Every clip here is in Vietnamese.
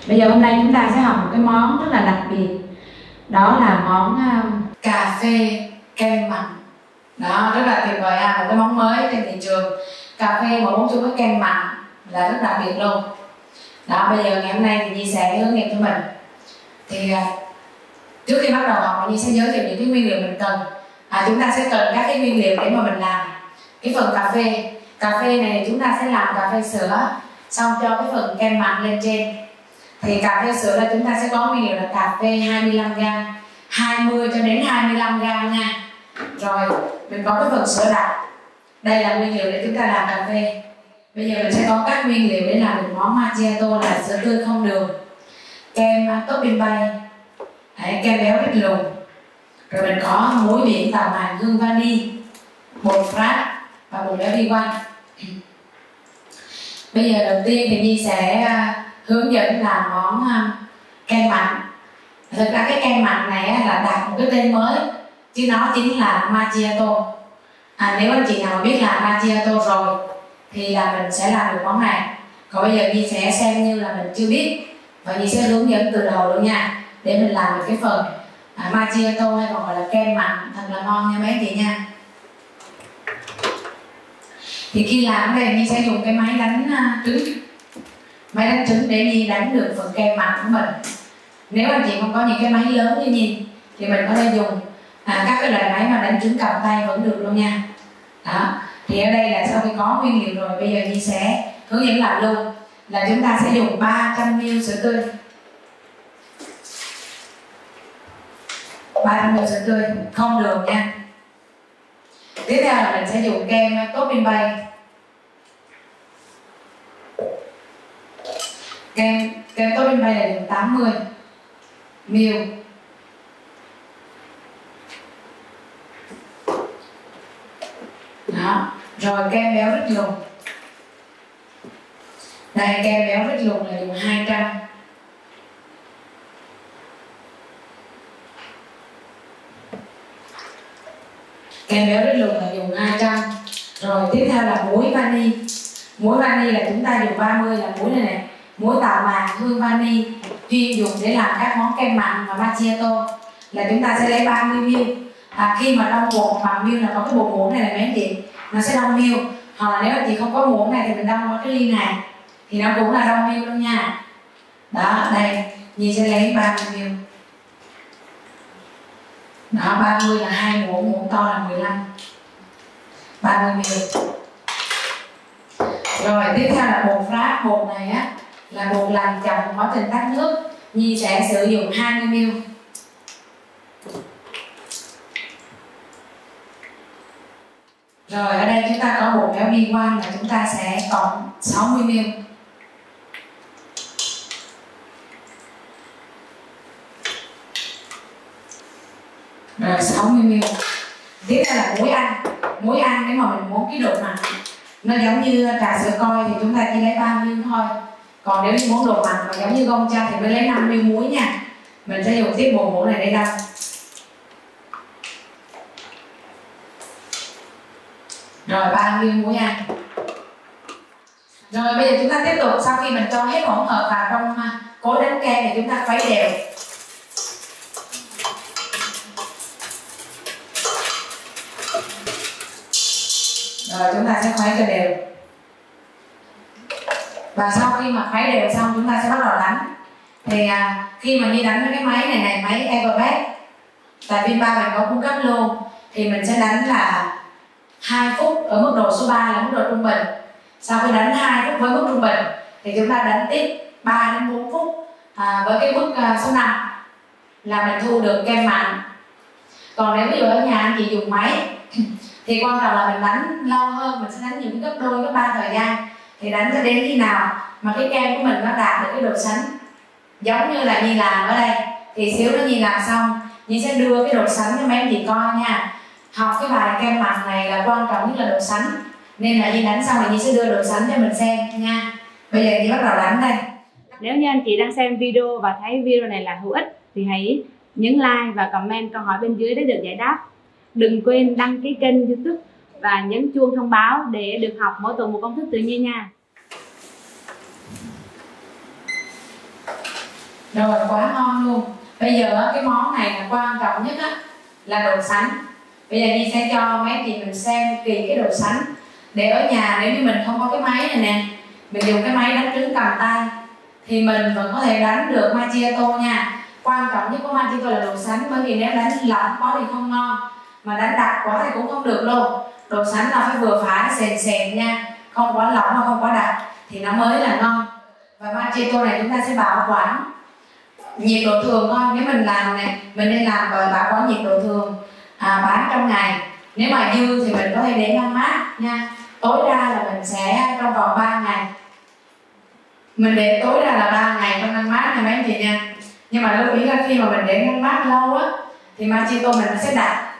Bây giờ hôm nay chúng ta sẽ học một cái món rất là đặc biệt. Đó là món cà phê kem mặn. Đó, rất là tuyệt vời một cái món mới trên thị trường. Cà phê mà uống chung với kem mặn là rất đặc biệt luôn. Đó, bây giờ ngày hôm nay thì Nhi sẽ hướng dẫn cho mình. Thì trước khi bắt đầu học, Nhi sẽ giới thiệu những cái nguyên liệu mình cần. Chúng ta sẽ cần các cái nguyên liệu để mà mình làm cái phần cà phê. Cà phê này chúng ta sẽ làm cà phê sữa, xong cho cái phần kem mặn lên trên. Thì cà phê sữa là chúng ta sẽ có nguyên liệu là cà phê 25g, 20 cho đến 25g nha. Rồi mình có cái phần sữa đặc. Đây là nguyên liệu để chúng ta làm cà phê. Bây giờ mình sẽ có các nguyên liệu để làm được món macchiato là sữa tươi không đường, kem topping bay, kem béo ít lùn, rồi mình có muối biển tàu màng hương vani, bột Frappe và bột béo vi quanh. Bây giờ đầu tiên thì Nhi sẽ hướng dẫn làm món kem mặn. Thực ra cái kem mặn này là đặt một cái tên mới, chứ nó chính là macchiato. Nếu anh chị nào biết làm macchiato rồi thì là mình sẽ làm được món này. Còn bây giờ Nhi sẽ xem như là mình chưa biết, và Nhi sẽ hướng dẫn từ đầu luôn nha, để mình làm được cái phần macchiato hay còn gọi là kem mặn thật là ngon nha mấy anh chị nha. Thì khi làm ở đây Nhi sẽ dùng cái máy đánh trứng. Máy đánh trứng để Nhi đánh được phần kem mặn của mình. Nếu anh chị không có những cái máy lớn như Nhi thì mình có thể dùng các cái loại máy mà đánh trứng cầm tay vẫn được luôn nha. Đó. Thì ở đây là sau khi có nguyên liệu rồi, bây giờ Nhi sẽ hướng dẫn làm luôn. Là chúng ta sẽ dùng 300ml sữa tươi, 300ml sữa tươi không đường nha. Tiếp theo là mình sẽ dùng kem topping bay. Kem topping bay là dùng 80ml. Đó. Rồi kem béo ít lùn. Đây, kem béo ít lùn là dùng 200. Kem béo ít lùn là dùng 200. Rồi tiếp theo là muối vani. Muối vani là chúng ta dùng 30 là muối này nè. Muối tàu màng hương vani chuyên dùng để làm các món kem mặn và macchiato là chúng ta sẽ lấy 30ml. Khi mà đong bột bằng ml là có cái bột muỗng này là mấy anh chị, nó sẽ đong ml. Hoặc là nếu anh chị không có muỗng này thì mình đong qua cái ly này thì nó cũng là đong ml luôn nha. Đó, đây Nhi sẽ lấy 30ml. Đó, 30 là 2 muỗng, muỗng to là 15. 30ml. Rồi tiếp theo là bột Frappe. Bột này là bột làm chậm quá trình tách nước. Nhi sẽ sử dụng 20ml. Rồi ở đây chúng ta có bột béo vi quanh là chúng ta sẽ cộng 60ml. Rồi 60ml. Tiếp theo là muối ăn. Muối ăn nếu mà mình muốn cái độ mặn nó giống như trà sữa coi thì chúng ta chỉ lấy 3ml thôi. Còn nếu như muốn độ mặn mà giống như gông cha thì mới lấy 5ml muối nha. Mình sẽ dùng tiếp bột muỗng này để đong. Rồi 30ml muối ăn. Rồi bây giờ chúng ta tiếp tục, sau khi mình cho hết hỗn hợp vào trong cối đánh kem thì chúng ta khuấy đều. Rồi chúng ta sẽ khuấy cho đều. Và sau khi mà khuấy đều xong chúng ta sẽ bắt đầu đánh. Thì khi mà Nhi đánh với cái máy này, máy Everbake tại Vinba mình có cung cấp luôn, thì mình sẽ đánh là 2 phút ở mức độ số 3 là mức độ trung bình. Sau khi đánh 2 phút với mức trung bình thì chúng ta đánh tiếp 3 đến 4 phút với cái mức số 5 là mình thu được kem mặn. Còn nếu ví dụ ở nhà anh chị dùng máy thì quan trọng là mình đánh lâu hơn, mình sẽ đánh những gấp đôi, gấp 3 thời gian. Thì đánh cho đến khi nào mà cái kem của mình nó đạt được cái độ sánh giống như là Nhi làm ở đây. Thì xíu nữa Nhi làm xong, Nhi sẽ đưa cái độ sánh cho mấy anh chị coi nha. Học cái bài kem mặn này là quan trọng nhất là độ sánh, nên là Nhi đánh xong rồi Nhi sẽ đưa độ sánh cho mình xem nha. Bây giờ Nhi bắt đầu đánh đây. Nếu như anh chị đang xem video và thấy video này là hữu ích thì hãy nhấn like và comment câu hỏi bên dưới để được giải đáp. Đừng quên đăng ký kênh YouTube và nhấn chuông thông báo để được học mỗi tuần một công thức tự nhiên nha. Rồi, quá ngon luôn. Bây giờ cái món này là quan trọng nhất là đồ sánh. Bây giờ Nhi sẽ cho mấy chị mình xem kỳ cái đồ sánh. Để ở nhà nếu như mình không có cái máy này nè, mình dùng cái máy đánh trứng cầm tay thì mình vẫn có thể đánh được macchiato nha. Quan trọng nhất của macchiato là đồ sánh, bởi vì nếu đánh lỏng quá thì không ngon, mà đánh đặc quá thì cũng không được luôn. Đồ sánh là phải vừa phải, sền sền nha, không quá lỏng mà không quá đặc thì nó mới là ngon. Và macchiato này chúng ta sẽ bảo quản nhiệt độ thường thôi. Nếu mình làm này, mình nên làm và bảo quản nhiệt độ thường, bán trong ngày. Nếu mà dư thì mình có thể để ngăn mát nha. Tối đa là mình sẽ trong vòng 3 ngày. Mình để tối đa là 3 ngày trong ngăn mát nha mấy anh chị nha. Nhưng mà lưu ý là khi mà mình để ngăn mát lâu thì macchiato mình nó sẽ đặc.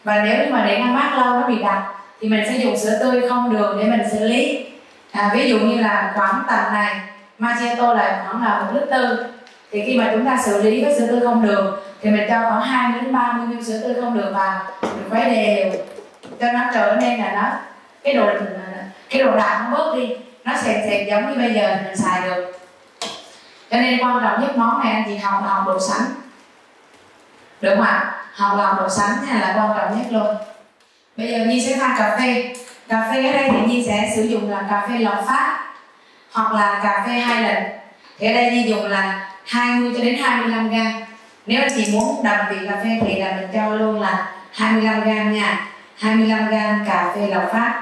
Và nếu như mà để ngăn mát lâu nó bị đặc thì mình sẽ dùng sữa tươi không đường để mình xử lý. Ví dụ như là khoảng tầm này macchiato là khoảng là 1,4 lít. Thì khi mà chúng ta xử lý với sữa tươi không đường thì mình cho khoảng 20 đến 30 ml sữa tươi không đường vào, mình khuấy đều cho nó trở nên là nó cái độ đặc nó bớt đi, nó sền sệt giống như bây giờ mình xài được. Cho nên quan trọng nhất món này anh chị học là học độ sánh, được không ạ? Học làm độ sánh nha là quan trọng nhất luôn. Bây giờ Nhi sẽ pha cà phê. Cà phê ở đây thì Nhi sẽ sử dụng là cà phê lọc phát hoặc là cà phê 2 lần. Thì ở đây Nhi dùng là 20 cho đến 25 g. Nếu anh chị muốn đậm vị cà phê thì là mình cho luôn là 25 g nha. 25 g cà phê lọc phát.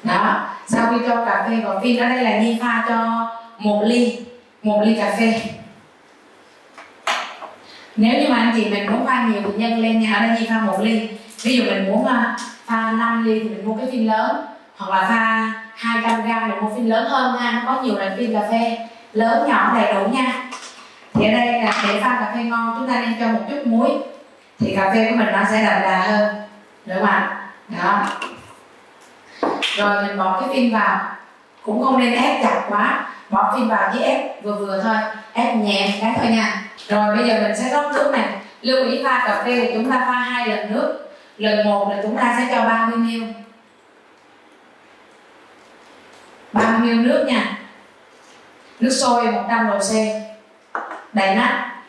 Đó, sau khi cho cà phê vào phin, ở đây là Nhi pha cho 1 ly cà phê. Nếu như mà anh chị mình muốn pha nhiều thì nhân lên nha. Ở đây Nhi pha 1 ly. Ví dụ mình muốn pha 5 ly thì mình mua cái phin lớn, hoặc là pha 200 g mình mua phin lớn hơn ha. Nó có nhiều loại phin cà phê lớn nhỏ đầy đủ nha. Thì ở đây là để pha cà phê ngon chúng ta nên cho một chút muối thì cà phê của mình nó sẽ đậm đà hơn, được không ạ? Đó. Rồi mình bỏ cái phin vào, cũng không nên ép chặt quá, bỏ phin vào chỉ ép vừa vừa thôi, ép nhẹ cái thôi nha. Rồi bây giờ mình sẽ rót nước này. Lưu ý pha cà phê thì chúng ta pha 2 lần nước. Lần 1 là chúng ta sẽ cho 30 ml 30 ml nước nha. Nước sôi 100 độ C, đầy nắp.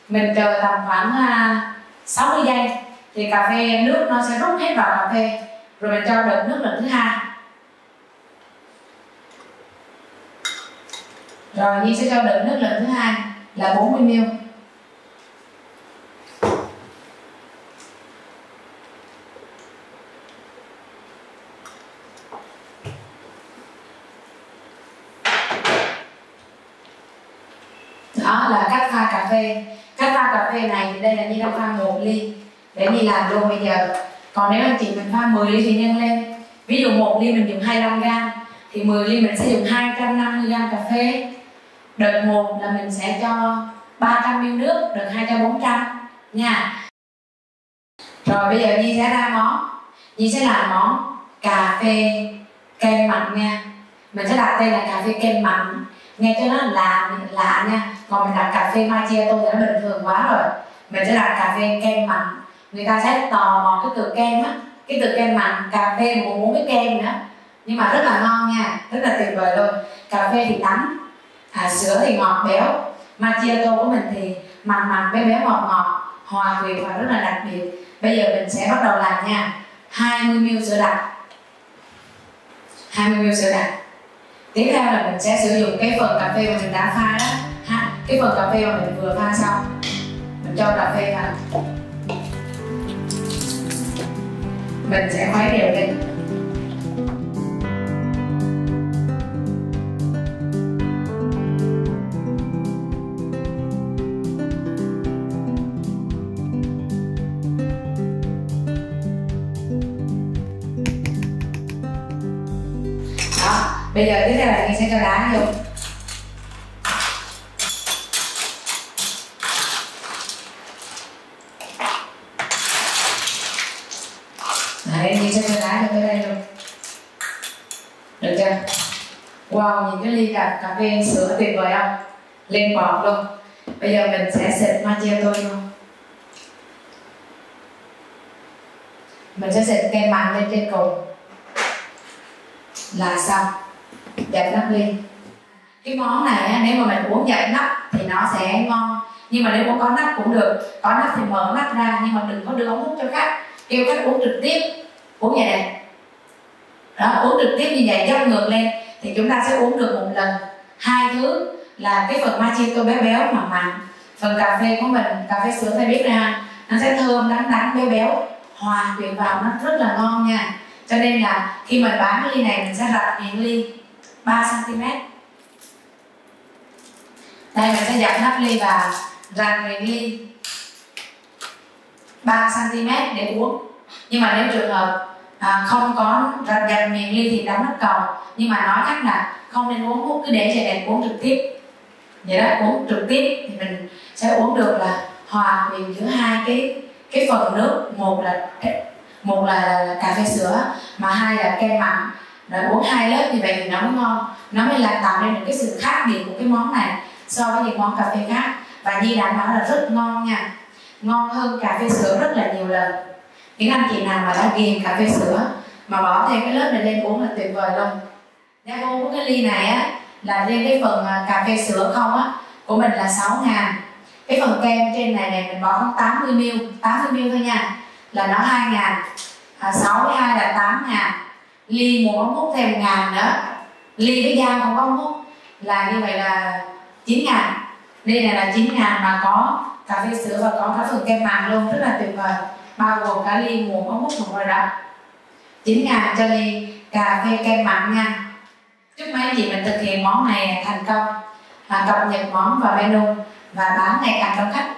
Mình chờ tầm khoảng 60 giây thì cà phê nước nó sẽ rút hết vào cà phê. Rồi mình cho đợt nước lần thứ 2. Rồi Nhi sẽ cho đợt nước lần thứ 2 là 40 ml. Đó là cách pha cà phê. Cách pha cà phê này thì đây là Nhi đang pha 1 ly để Nhi làm luôn bây giờ. Còn nếu anh chị mình pha 10 ly thì nhân lên. Ví dụ 1 ly mình dùng 25 g thì 10 ly mình sẽ dùng 250 g cà phê. Đợt 1 là mình sẽ cho 300 ml nước, đợt 2 cho 400 nha. Rồi bây giờ Nhi sẽ ra món. Nhi sẽ làm món cà phê kem mặn nha. Mình sẽ đặt tên là cà phê kem mặn, nghe cho nó lạ nha. Còn mình đặt cà phê macchiato thì nó bình thường quá rồi. Mình sẽ đặt cà phê kem mặn. Người ta sẽ tò mò cái từ kem á, cái từ kem mặn, cà phê mà cũng muốn cái kem nữa. Nhưng mà rất là ngon nha, rất là tuyệt vời luôn. Cà phê thì đắng, sữa thì ngọt béo. Macchiato của mình thì mặn béo béo ngọt ngọt, hòa quyện và rất là đặc biệt. Bây giờ mình sẽ bắt đầu làm nha. 20 ml sữa đặc. 20 ml sữa đặc. Tiếp theo là mình sẽ sử dụng cái phần cà phê mà mình đã pha đó ha. Cái phần cà phê mà mình vừa pha xong, mình cho cà phê vào. Mình sẽ khuấy đều lên. Đó, bây giờ tiếp theo là mình sẽ cho đá vô. Đấy, mình sẽ cho đá vô tới đây luôn. Được chưa? Wow, nhìn cái ly cà phê sữa tuyệt vời không? Lên bọt luôn. Bây giờ mình sẽ xịt macchiato luôn. Mình sẽ xịt kem mặn lên trên cùng. là xong. Dập nắp ly. Cái món này á, nếu mà mình uống dập nắp thì nó sẽ ngon, nhưng mà nếu không có nắp cũng được. Có nắp thì mở nắp ra, nhưng mà đừng có đưa ống hút cho khách, kêu khách uống trực tiếp, uống vậy này đó, uống trực tiếp như vậy dốc ngược lên thì chúng ta sẽ uống được một lần. Hai thứ là cái phần macchiato béo béo mà mặn, phần cà phê của mình, cà phê sữa Thái biết ra nó sẽ thơm đắng đắng béo béo hòa quyện vào, nó rất là ngon nha. Cho nên là khi mình bán cái ly này mình sẽ rạch miệng ly 3 cm. Đây mình sẽ dập nắp ly và rạch miệng ly 3 cm để uống. Nhưng mà nếu trường hợp không có dập miệng ly thì đóng nắp cầu. Nhưng mà nói cách là không nên uống hút, cứ để chạy đèn uống trực tiếp. Vậy đó, uống trực tiếp thì mình sẽ uống được là hòa quyện giữa hai cái phần nước, một là cà phê sữa mà hai là kem mặn, rồi uống hai lớp như vậy thì nó mới ngon, nó mới là tạo nên được cái sự khác biệt của cái món này so với những món cà phê khác. Và Nhi đảm bảo là rất ngon nha, ngon hơn cà phê sữa rất là nhiều lần. Những anh chị nào mà đã ghiền cà phê sữa mà bỏ thêm cái lớp này lên uống là tuyệt vời luôn. Giá vốn của cái ly này á là riêng cái phần cà phê sữa không á của mình là 6.000. Cái phần kem trên này mình bỏ khoảng 80ml thôi nha, là nó 2.000. 6 với 2 là 8.000. Ly một ống hút thêm 1.000 nữa. Ly với dao không có ống hút là như vậy là 9.000. Ly này là 9.000 mà có cà phê sữa và có cả phần kem mặn luôn, rất là tuyệt vời. Bao gồm cả ly một ống hút một rồi đó. 9.000 cho ly cà phê kem mặn nha. Chúc mấy anh chị mình thực hiện món này thành công, cập nhật món vào menu và bán ngày càng đông khách.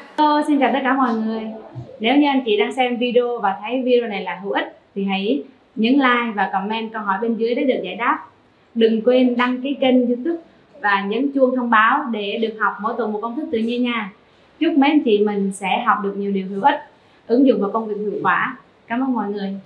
Xin chào tất cả mọi người. Nếu như anh chị đang xem video và thấy video này là hữu ích thì hãy nhấn like và comment câu hỏi bên dưới để được giải đáp. Đừng quên đăng ký kênh YouTube và nhấn chuông thông báo để được học mỗi tuần một công thức tự nhiên nha. Chúc mấy anh chị mình sẽ học được nhiều điều hữu ích, ứng dụng vào công việc hiệu quả. Cảm ơn mọi người.